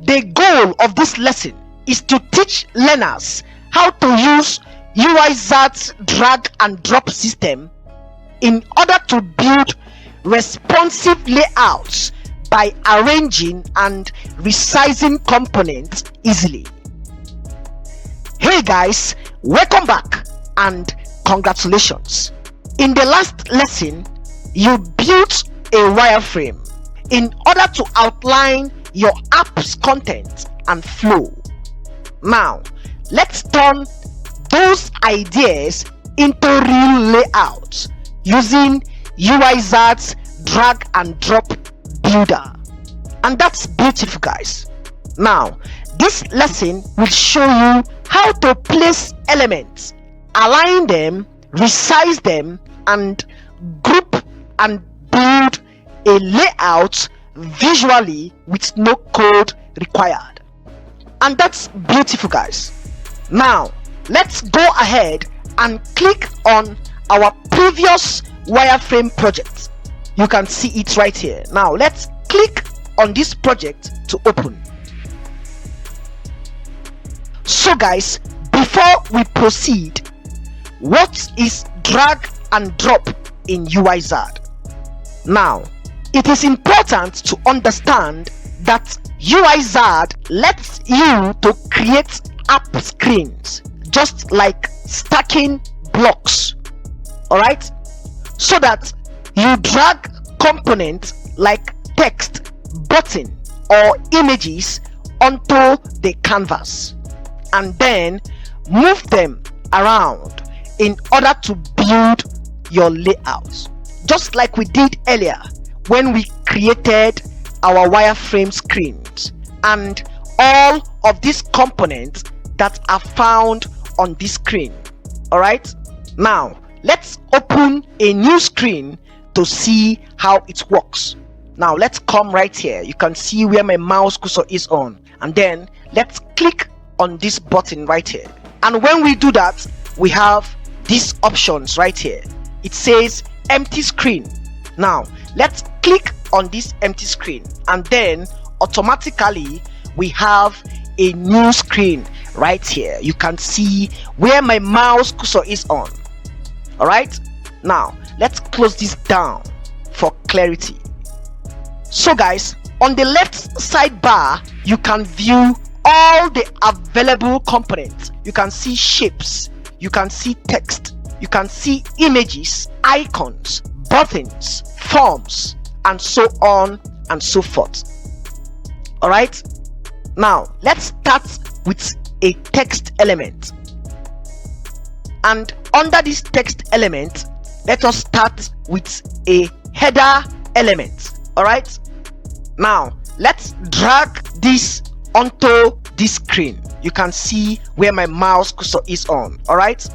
The goal of this lesson is to teach learners how to use Uizard's drag and drop system in order to build responsive layouts by arranging and resizing components easily. Hey guys, welcome back and congratulations. In the last lesson, you built a wireframe in order to outline your app's content and flow. Now, let's turn those ideas into real layouts using Uizard's drag and drop builder. And that's beautiful, guys. Now, this lesson will show you how to place elements, align them, resize them, and group and build a layout visually with no code required. And that's beautiful, guys. Now let's go ahead and click on our previous wireframe project. You can see it right here. Now let's click on this project to open. So guys, before we proceed, what is drag and drop in Uizard? Now, it is important to understand that Uizard lets you to create app screens just like stacking blocks, alright, so that you drag components like text, button, or images onto the canvas and then move them around in order to build your layouts, just like we did earlier when we created our wireframe screens and all of these components that are found on this screen. All right, now let's open a new screen to see how it works. Now let's come right here. You can see where my mouse cursor is on, and then let's click on this button right here. And when we do that, we have these options right here. It says empty screen. Now let's click on this empty screen, and then automatically we have a new screen right here. You can see where my mouse cursor is on. All right, now let's close this down for clarity. So guys, on the left sidebar you can view all the available components. You can see shapes, you can see text, you can see images, icons, buttons, forms, and so on and so forth. All right, now let's start with a text element, and under this text element let us start with a header element. All right, now let's drag this onto this screen. You can see where my mouse cursor is on. All right,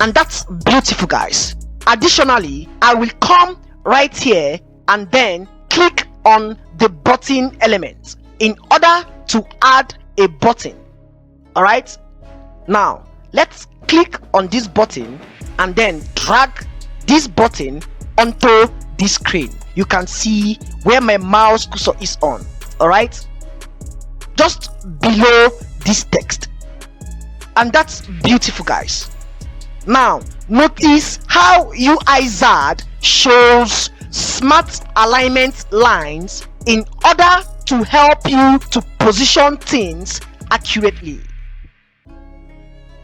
and that's beautiful, guys. Additionally, I will come right here and then click on the button element in order to add a button. All right, now let's click on this button and then drag this button onto this screen. You can see where my mouse cursor is on. All right, just below this text, and that's beautiful, guys. Now notice how Uizard shows smart alignment lines in order to help you to position things accurately.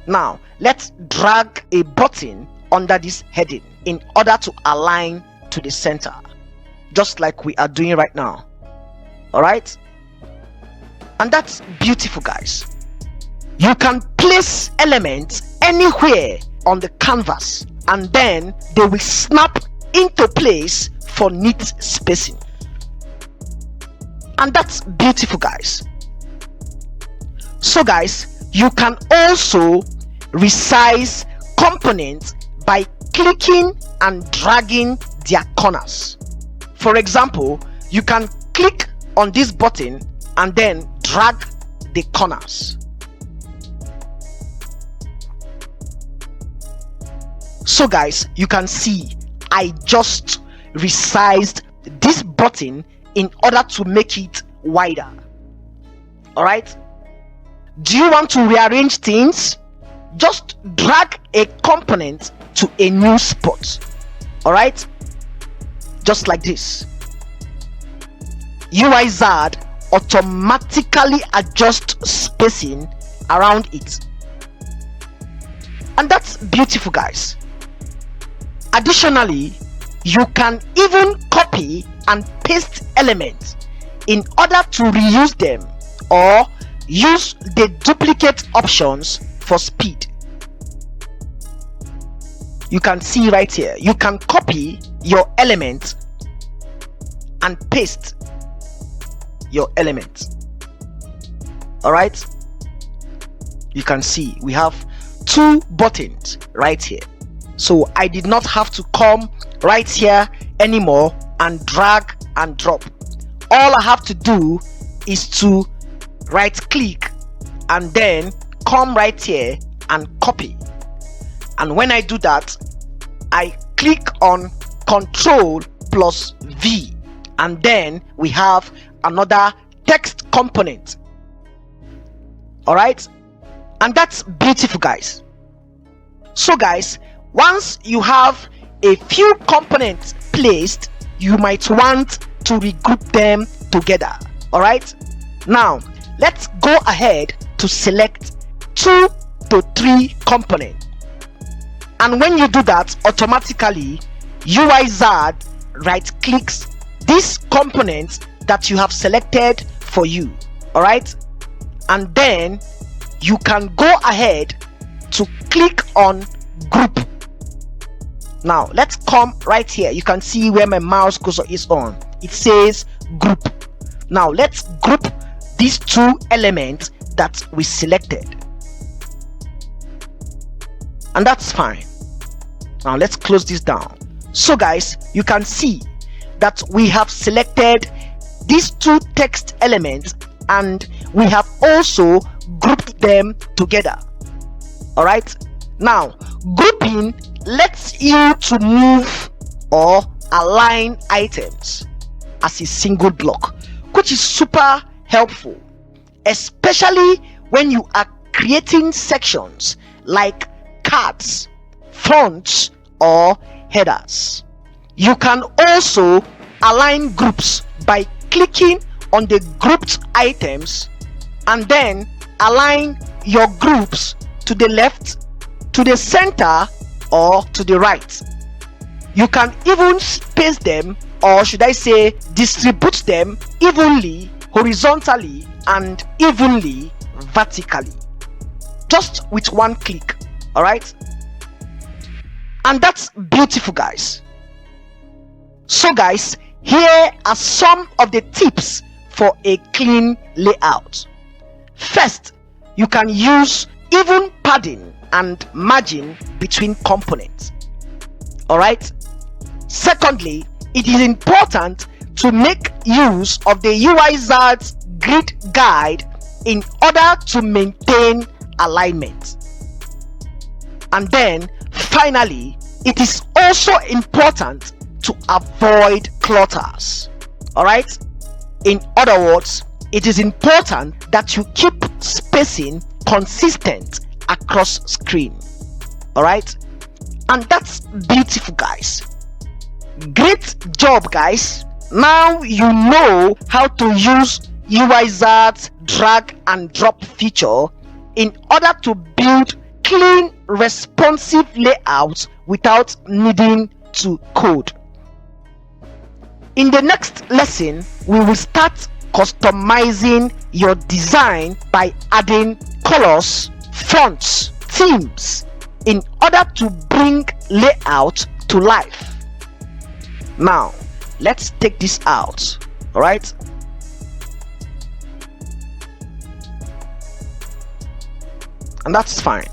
Now let's drag a button under this heading in order to align to the center, just like we are doing right now. All right, and that's beautiful, guys. You can place elements anywhere on the canvas and then they will snap into place for neat spacing, and that's beautiful, guys. So guys, you can also resize components by clicking and dragging their corners. For example, you can click on this button and then drag the corners. So guys, you can see I just resized this button in order to make it wider. All right. Do you want to rearrange things? Just drag a component to a new spot. All right, just like this. Uizard automatically adjusts spacing around it, and that's beautiful, guys. Additionally, you can even copy and paste elements in order to reuse them, or use the duplicate options for speed. You can see right here, you can copy your element and paste your element. All right, you can see we have two buttons right here, so I did not have to come right here anymore and drag and drop. All I have to do is to right click and then come right here and copy. And when I do that, I click on Ctrl+V, and then we have another text component. All right, and that's beautiful, guys. So guys, once you have a few components placed, you might want to regroup them together. All right, now let's go ahead to select 2 to 3 components. And when you do that, automatically Uizard right clicks this component that you have selected for you. All right, and then you can go ahead to click on group. Now let's come right here. You can see where my mouse cursor is on. It says group. Now let's group these 2 elements that we selected, and that's fine. Now let's close this down. So guys, you can see that we have selected these 2 text elements and we have also grouped them together. All right, now grouping lets you to move or align items as a single block, which is super helpful, especially when you are creating sections like cards, fonts, or headers. You can also align groups by clicking on the grouped items and then align your groups to the left, to the center, or to the right. You can even space them, or should I say distribute them evenly, horizontally, and evenly vertically, just with one click. All right, and that's beautiful, guys. So guys, here are some of the tips for a clean layout. First, you can use even padding and margin between components. All right. Secondly, it is important to make use of the Uizard's grid guide in order to maintain alignment. And then finally, it is also important to avoid clutters. All right, in other words, it is important that you keep spacing consistent across screen. All right, and that's beautiful, guys. Great job, guys. Now you know how to use Uizard's drag and drop feature in order to build clean, responsive layouts without needing to code. In the next lesson, we will start customizing your design by adding colors, fonts, themes in order to bring layout to life. Now let's take this out. All right, and that's fine.